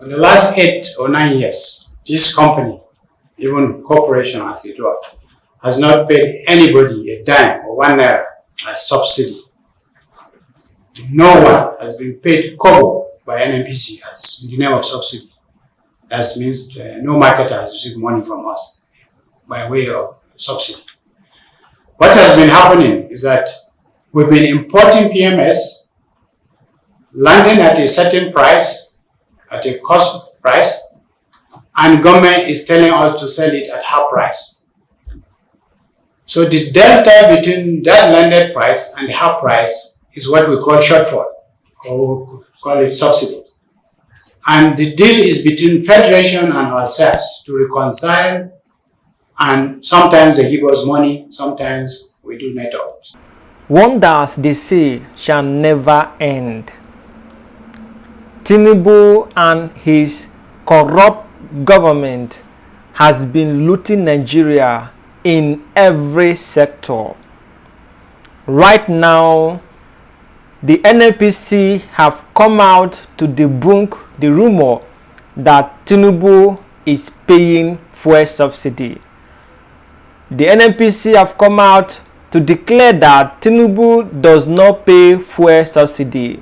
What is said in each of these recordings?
In the last 8 or 9 years, this company, even corporation as it were, has not paid anybody a dime or 1 naira as subsidy. No one has been paid kobo by NNPC as in the name of subsidy. That means no marketer has received money from us by way of subsidy. What has been happening is that we've been importing PMS, landing at a certain price, at a cost price, and government is telling us to sell it at half price. So the delta between that landed price and the half price is what we call shortfall, or call it subsidy. And the deal is between Federation and ourselves to reconcile, and sometimes they give us money, sometimes we do net ups. Wonders, they say, shall never end. Tinubu and his corrupt government has been looting Nigeria in every sector. Right now, the NNPC have come out to debunk the rumor that Tinubu is paying fuel subsidy. The NNPC have come out to declare that Tinubu does not pay fuel subsidy.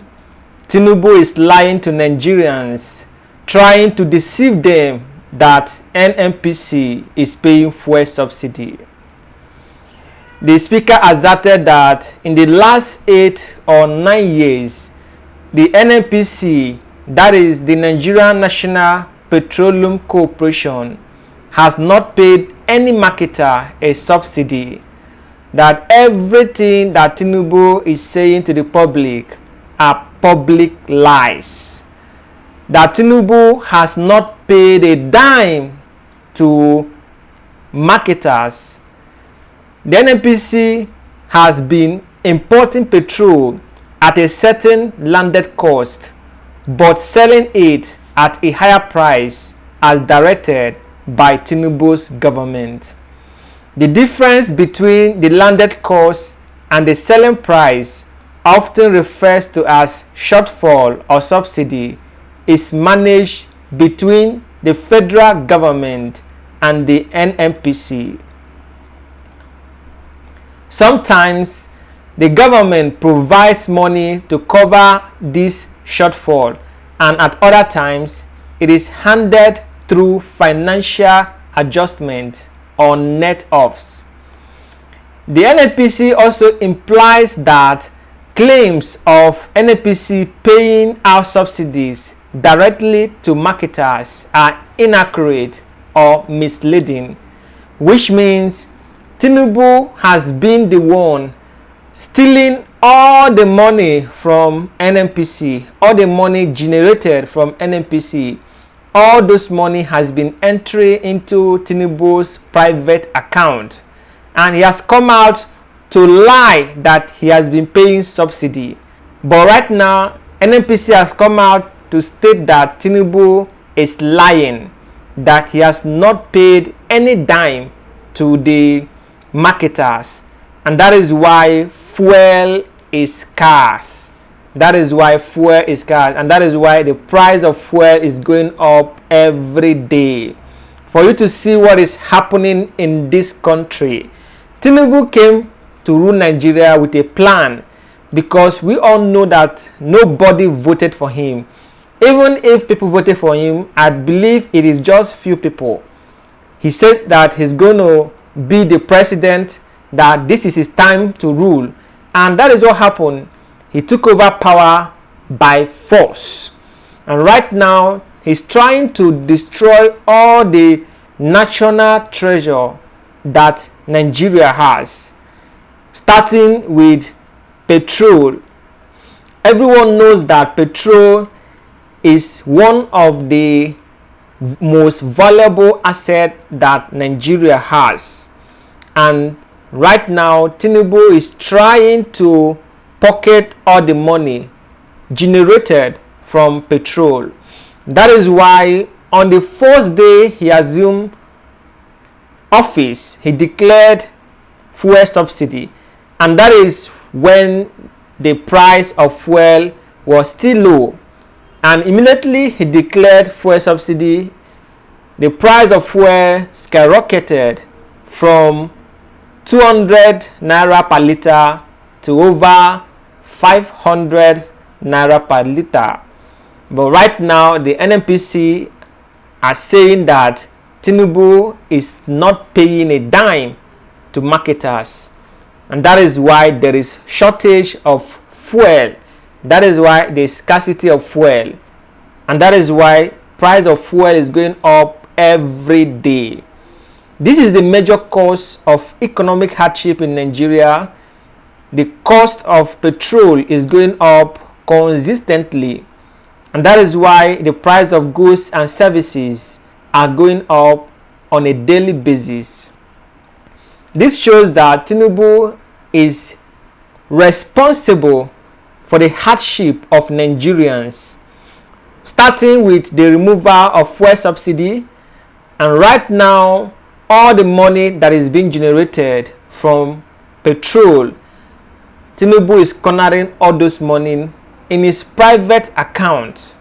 Tinubu is lying to Nigerians, trying to deceive them that NNPC is paying fuel subsidy. The speaker asserted that in the last 8 or 9 years, the NNPC, that is the Nigerian National Petroleum Corporation, has not paid any marketer a subsidy. That everything that Tinubu is saying to the public are public lies. That Tinubu has not paid a dime to marketers. The NNPC has been importing petrol at a certain landed cost, but selling it at a higher price as directed by Tinubu's government. The difference between the landed cost and the selling price, often referred to as shortfall or subsidy, is managed between the federal government and the NNPC. Sometimes the government provides money to cover this shortfall, and at other times it is handed through financial adjustment or net offs. The NNPC also implies that claims of NNPC paying out subsidies directly to marketers are inaccurate or misleading, which means Tinubu has been the one stealing all the money from NNPC, all the money generated from NNPC. All those money has been entering into Tinubu's private account, and he has come out to lie that he has been paying subsidy. But right now, NNPC has come out to state that Tinubu is lying, that he has not paid any dime to the marketers, and that is why fuel is scarce. That is why fuel is scarce, and that is why the price of fuel is going up every day. For you to see what is happening in this country, Tinubu came to rule Nigeria with a plan, because we all know that nobody voted for him. Even if people voted for him, I believe it is just few people. He said that he's going to be the president, that this is his time to rule, and that is what happened. He took over power by force, and right now he's trying to destroy all the national treasure that Nigeria has, starting with petrol. Everyone knows that petrol is one of the most valuable asset that Nigeria has, and right now Tinubu is trying to pocket all the money generated from petrol. That is why on the first day he assumed office, he declared fuel subsidy, and that is when the price of fuel was still low. and immediately he declared fuel subsidy, the price of fuel skyrocketed from 200 naira per liter to over 500 naira per liter. But right now, the NNPC are saying that Tinubu is not paying a dime to marketers, and that is why there is shortage of fuel. That is why there is scarcity of fuel, and that is why price of fuel is going up every day. This is the major cause of economic hardship in Nigeria. The cost of petrol is going up consistently, and that is why the price of goods and services are going up on a daily basis. This shows that Tinubu is responsible for the hardship of Nigerians, starting with the removal of fuel subsidy, and right now all the money that is being generated from petrol, Tinubu is cornering all those money in his private account.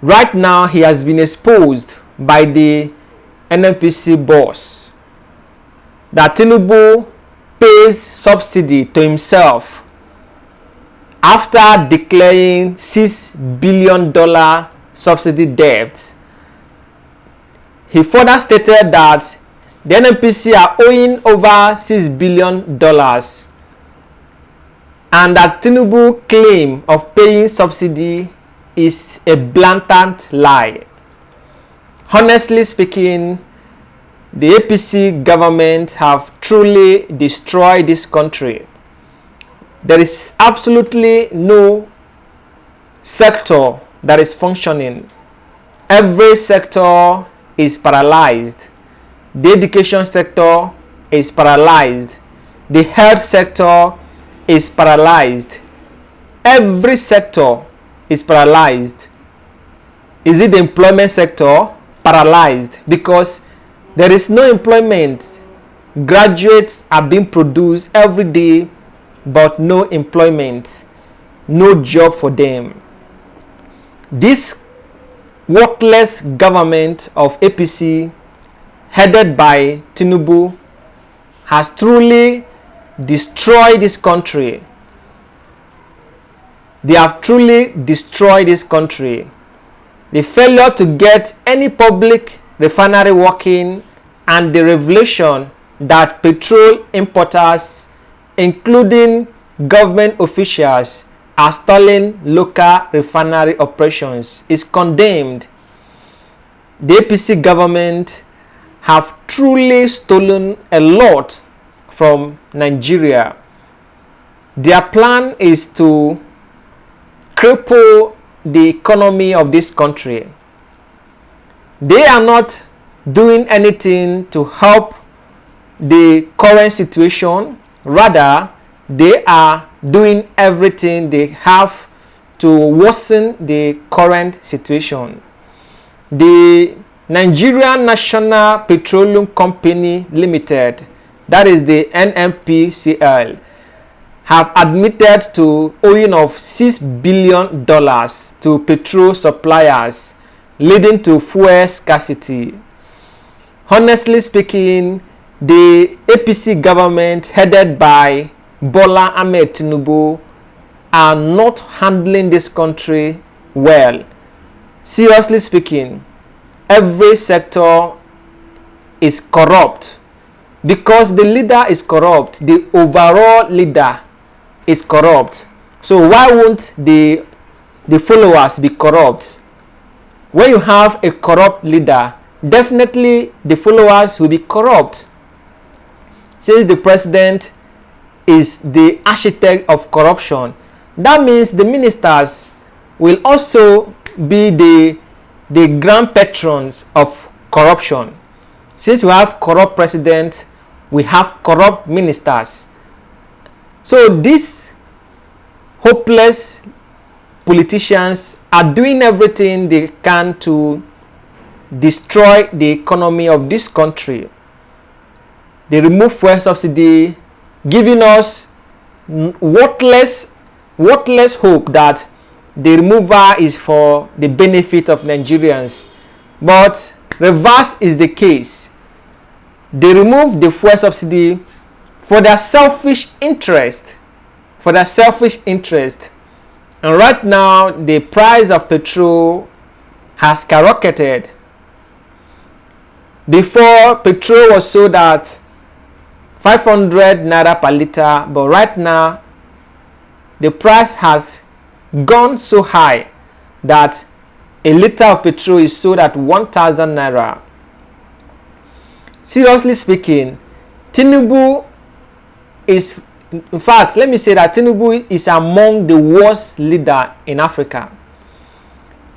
Right now he has been exposed by the NNPC boss that Tinubu pays subsidy to himself after declaring $6 billion subsidy debt. He further stated that the NNPC are owing over $6 billion, and that Tinubu claim of paying subsidy is a blatant lie. Honestly speaking, the APC government have truly destroyed this country. There is absolutely no sector that is functioning. Every sector is paralyzed. The education sector is paralyzed. The health sector is paralyzed. Every sector is paralyzed. Is it the employment sector? Paralyzed, because there is no employment. Graduates are being produced every day, but no employment, no job for them. This worthless government of APC, headed by Tinubu, has truly destroyed this country. They have truly destroyed this country. The failure to get any public refinery working, and the revelation that petrol importers, including government officials, are stalling local refinery operations, is condemned. The APC government have truly stolen a lot from Nigeria. Their plan is to cripple the economy of this country. They are not doing anything to help the current situation. Rather, they are doing everything they have to worsen the current situation. The Nigerian National Petroleum Company Limited, that is the NNPCL, have admitted to owing of $6 billion to petrol suppliers, leading to fuel scarcity. Honestly speaking, the APC government, headed by Bola Ahmed Tinubu, are not handling this country well. Seriously speaking, every sector is corrupt. Because the leader is corrupt, the overall leader is corrupt. So why won't the followers be corrupt? When you have a corrupt leader, definitely the followers will be corrupt. Since the president is the architect of corruption, that means the ministers will also be the grand patrons of corruption. Since we have corrupt president, we have corrupt ministers. So these hopeless politicians are doing everything they can to destroy the economy of this country. They remove fuel subsidy, giving us worthless hope that the removal is for the benefit of Nigerians. But reverse is the case. They remove the fuel subsidy for their selfish interest. For their selfish interest. And right now, the price of petrol has skyrocketed. Before, petrol was sold at 500 naira per liter, but right now, the price has gone so high that a liter of petrol is sold at 1,000 naira. Seriously speaking, Tinubu is, in fact, let me say that Tinubu is among the worst leader in Africa.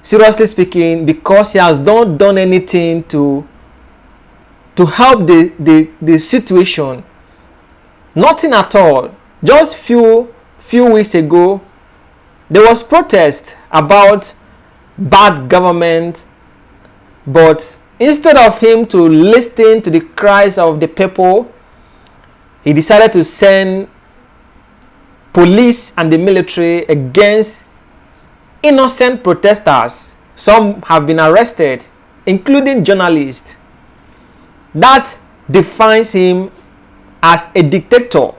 Seriously speaking, because he has not done anything to help the situation. Nothing at all. Just few weeks ago, there was protest about bad government, but instead of him to listen to the cries of the people, he decided to send police and the military against innocent protesters. Some have been arrested, including journalists. That defines him as a dictator,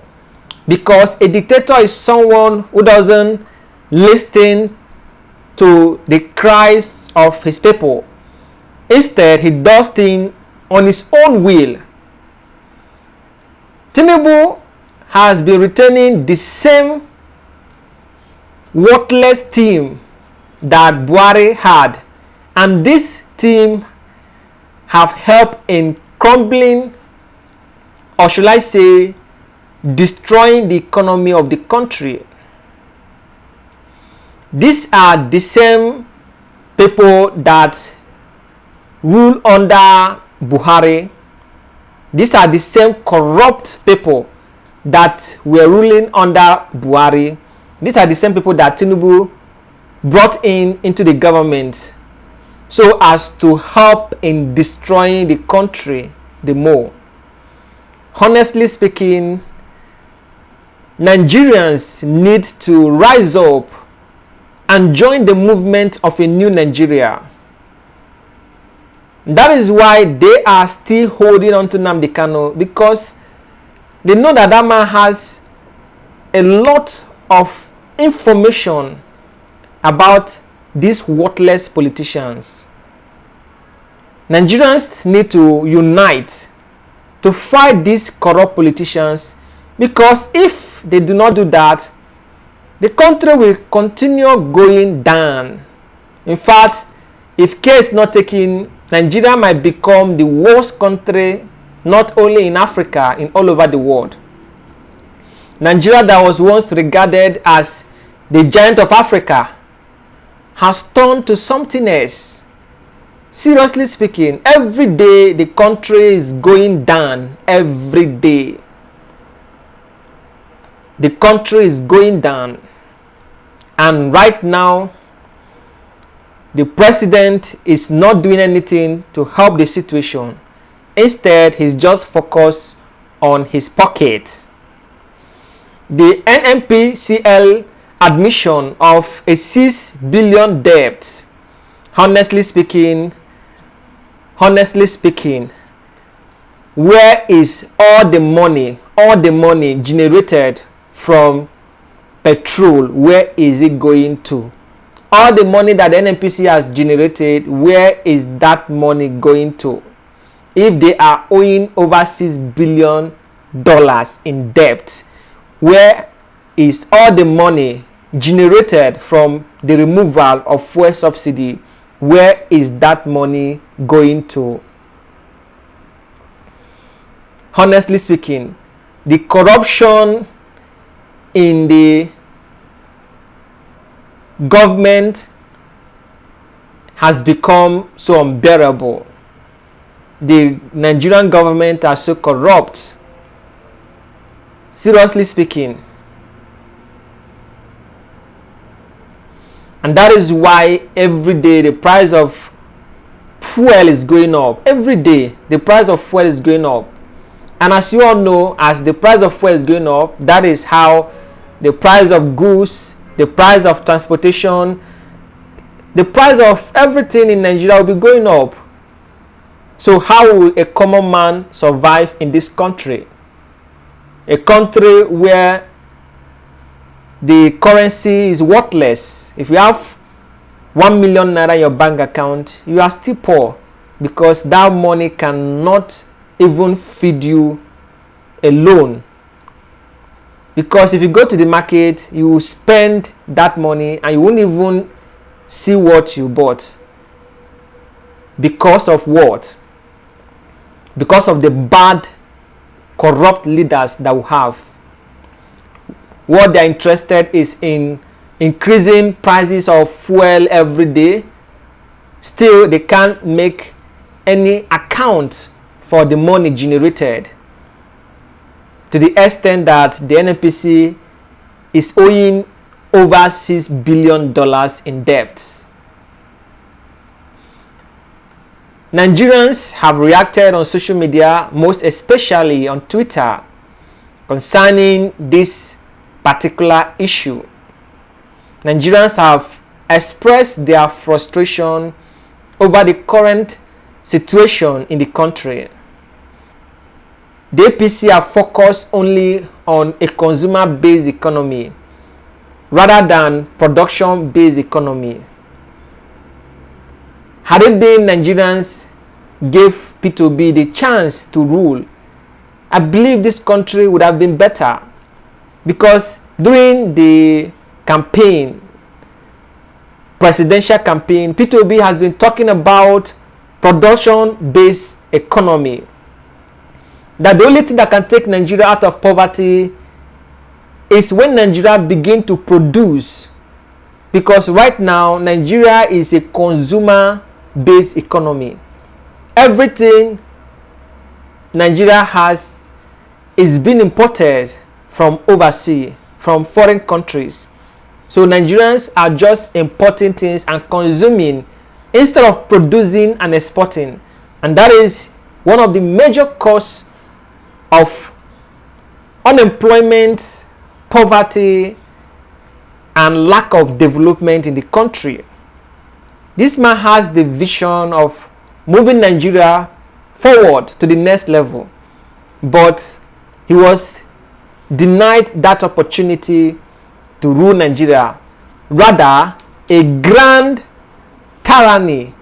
because a dictator is someone who doesn't listen to the cries of his people. Instead, he does things on his own will. Tinubu has been returning the same worthless team that Buhari had, and this team have helped in crumbling, or should I say, destroying the economy of the country. These are the same people that rule under Buhari. These are the same corrupt people that were ruling under Buhari. These are the same people that Tinubu brought into the government so as to help in destroying the country the more. Honestly speaking, Nigerians need to rise up and join the movement of a new Nigeria. That is why they are still holding on to Nnamdi Kanu, because they know that that man has a lot of information about these worthless politicians. Nigerians need to unite to fight these corrupt politicians, because if they do not do that, the country will continue going down. In fact, if care is not taken, Nigeria might become the worst country, not only in Africa, in all over the world. Nigeria, that was once regarded as the giant of Africa, has turned to something else. Seriously speaking, every day the country is going down. Every day the country is going down. And right now, the president is not doing anything to help the situation. Instead, he's just focused on his pockets. The NNPCL admission of a 6 billion debt, honestly speaking, where is all the money generated from petrol? Where is it going to? All the money that the NNPC has generated, where is that money going to? If they are owing over $6 billion in debt, where is all the money generated from the removal of fuel subsidy? Where is that money going to? Honestly speaking, the corruption in the government has become so unbearable. The Nigerian government are so corrupt. Seriously speaking. And that is why every day the price of fuel is going up. Every day the price of fuel is going up. And as you all know, as the price of fuel is going up, that is how the price of goods the price of transportation, the price of everything in Nigeria will be going up. So how will a common man survive in this country? A country where the currency is worthless. If you have 1 million naira in your bank account, you are still poor because that money cannot even feed you alone. Because if you go to the market, you will spend that money and you won't even see what you bought. Because of what? Because of the bad, corrupt leaders that we have. What they're interested is in increasing prices of fuel every day. Still, they can't make any account for the money generated, to the extent that the NNPC is owing over $6 billion in debts. Nigerians have reacted on social media, most especially on Twitter, concerning this particular issue. Nigerians have expressed their frustration over the current situation in the country. The APC are focused only on a consumer-based economy rather than production-based economy. Had it been Nigerians gave P2B the chance to rule, I believe this country would have been better. Because during the campaign, presidential campaign, P2B has been talking about production-based economy. That the only thing that can take Nigeria out of poverty is when Nigeria begin to produce. Because right now, Nigeria is a consumer-based economy. Everything Nigeria has is being imported from overseas, from foreign countries. So Nigerians are just importing things and consuming instead of producing and exporting. And that is one of the major causes of unemployment, poverty, and lack of development in the country. This man has the vision of moving Nigeria forward to the next level, but he was denied that opportunity to rule Nigeria. Rather, a grand tyranny,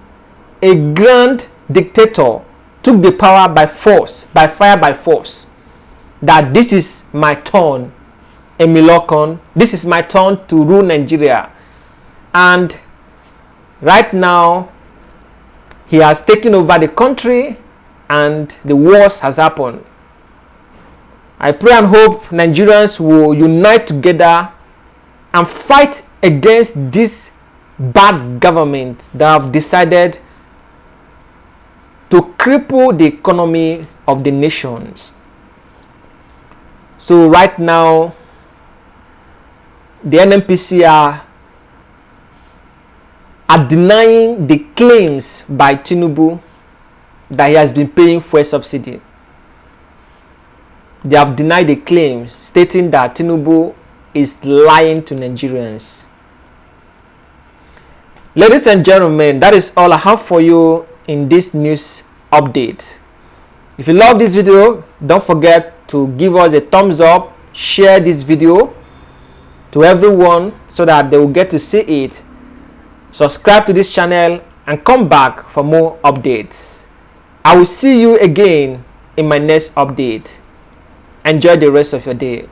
a grand dictator took the power by force, by fire, by force. That this is my turn, Emilokon. This is my turn to rule Nigeria. And right now, he has taken over the country and the worst has happened. I pray and hope Nigerians will unite together and fight against this bad government that have decided to cripple the economy of the nations. So right now, the NNPC are denying the claims by Tinubu that he has been paying fuel subsidy. They have denied the claim, stating that Tinubu is lying to Nigerians. Ladies and gentlemen, that is all I have for you in this news update. If you love this video, don't forget to give us a thumbs up, share this video to everyone so that they will get to see it. Subscribe to this channel and come back for more updates. I will see you again in my next update. Enjoy the rest of your day.